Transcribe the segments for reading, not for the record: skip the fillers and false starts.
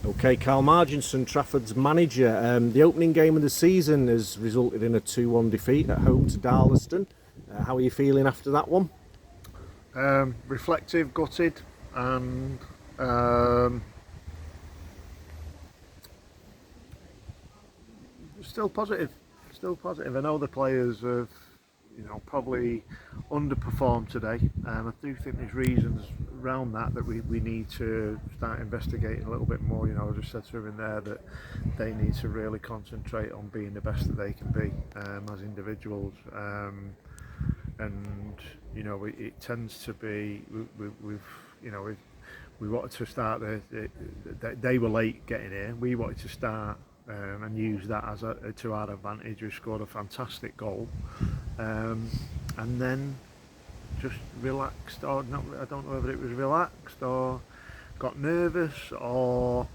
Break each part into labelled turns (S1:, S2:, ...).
S1: Okay, Karl Marginson, Trafford's manager. The opening game of the season has resulted in a 2-1 defeat at home to Darlaston. How are you feeling after that one?
S2: Reflective, gutted, and still positive. Still positive. I know the players have, probably underperformed today. I do think there's reasons around that we need to start investigating a little bit more. I just said to him in there that they need to really concentrate on being the best that they can be as individuals. And it tends to be we wanted to start they were late getting here. We wanted to start and use that as to our advantage. We scored a fantastic goal, and then just relaxed, or not. I don't know whether it was relaxed or got nervous, or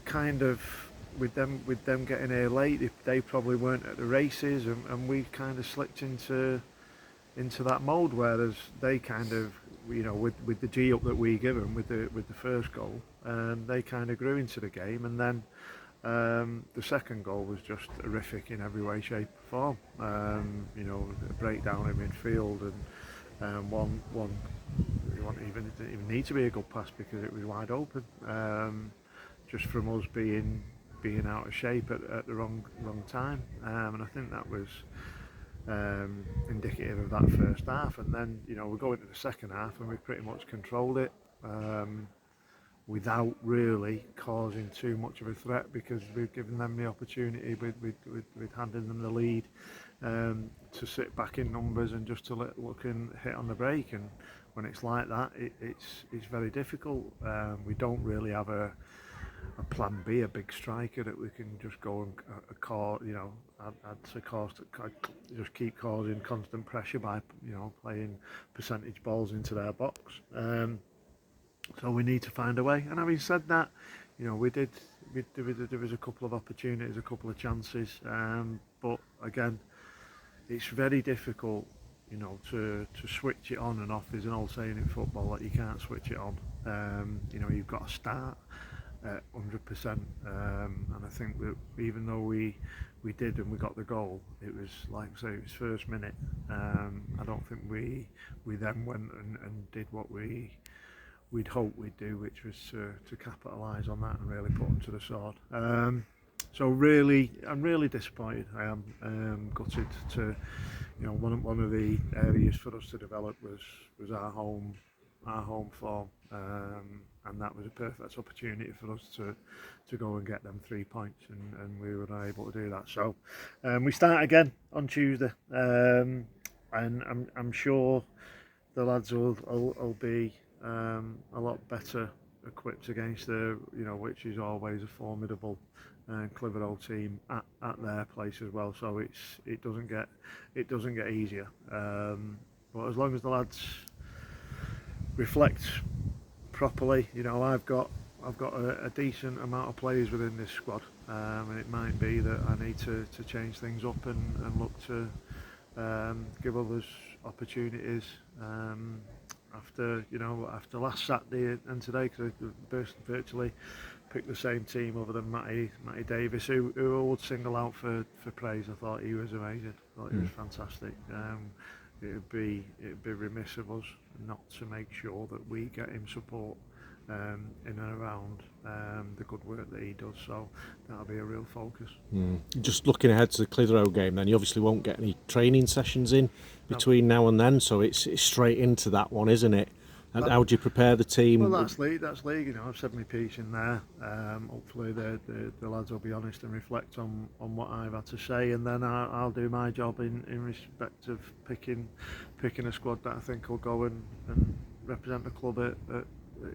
S2: kind of with them getting here late, they probably weren't at the races, and we kind of slipped into that mode, whereas they kind of, with the G up that we give them with the first goal, they kind of grew into the game, and then the second goal was just horrific in every way, shape, or form. A breakdown in midfield, and one it didn't even need to be a good pass because it was wide open, just from us being out of shape at the wrong time, and I think that was indicative of that first half. And then we go into the second half and we pretty much controlled it without really causing too much of a threat, because we've given them the opportunity with handing them the lead to sit back in numbers and just to look and hit on the break. And when it's like that, it's very difficult. We don't really have a plan B, a big striker that we can just go and add to cost, just keep causing constant pressure by playing percentage balls into their box. So we need to find a way. And having said that, there was a couple of opportunities, a couple of chances, but again, it's very difficult to switch it on and off. There's an old saying in football that you can't switch it on. You've got to start 100%, and I think that even though we did and we got the goal, it was like I say, it was first minute. I don't think we then went and did what we'd hoped we'd do, which was to capitalise on that and really put them to the sword. So really, I'm really disappointed. I am gutted to, one of the areas for us to develop was our home form, and that was a perfect opportunity for us to go and get them 3 points, and we were able to do that. So we start again on Tuesday, and I'm sure the lads will be a lot better equipped against which is always a formidable Clitheroe team at their place as well. So it doesn't get easier, but as long as the lads reflect properly, I've got a decent amount of players within this squad, and it might be that I need to change things up and look to give others opportunities after last Saturday and today, because I virtually picked the same team other than Matty Davis, who I would single out for praise. I thought he was amazing. I thought he was fantastic. It'd be remiss of us not to make sure that we get him support in and around the good work that he does. So that'll be a real focus.
S1: Just looking ahead to the Clitheroe game, then you obviously won't get any training sessions in between now and then, so it's straight into that one, isn't it? And how do you prepare the team?
S2: Well, that's league. I've said my piece in there. Hopefully the lads will be honest and reflect on what I've had to say, and then I'll do my job in respect of picking a squad that I think will go and represent the club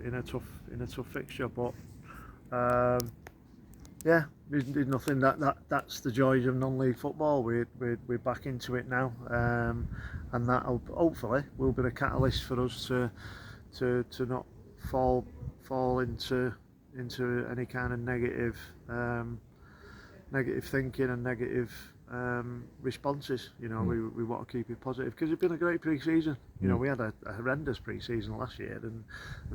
S2: in a tough fixture. But there's nothing that's the joys of non-league football. We're back into it now, and that hopefully will be the catalyst for us to not fall into any kind of negative thinking and negative responses. We want to keep it positive because it's been a great pre-season. We had a horrendous pre-season last year and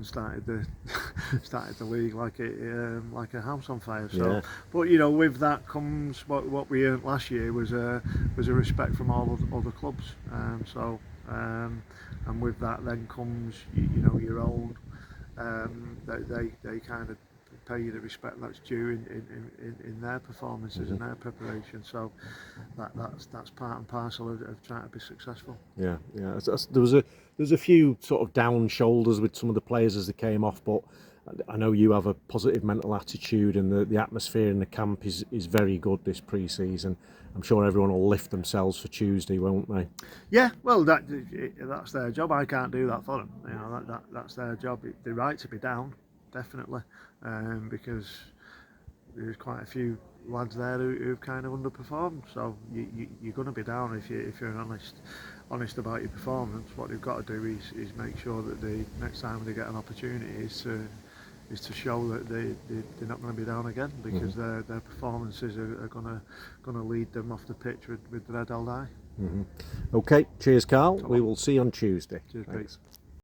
S2: started the league like a house on fire. So, but with that comes what we earned last year was a respect from all of other clubs. And with that then comes your own. They kind of pay you the respect that's due in their performances and their preparation. So that's part and parcel of trying to be successful.
S1: Yeah. There was a few sort of down shoulders with some of the players as they came off, but I know you have a positive mental attitude, and the atmosphere in the camp is very good this pre-season. I'm sure everyone will lift themselves for Tuesday, won't they?
S2: Yeah, well, that's their job. I can't do that for them. That's their job. They're right to be down, definitely, because there's quite a few lads there who've kind of underperformed. So you're going to be down if you're honest about your performance. What they've got to do is make sure that the next time they get an opportunity is to show that they're not going to be down again, because their performances are going to lead them off the pitch with red held eye.
S1: Okay, cheers, Karl. We will see you on Tuesday.
S2: Cheers, Pete.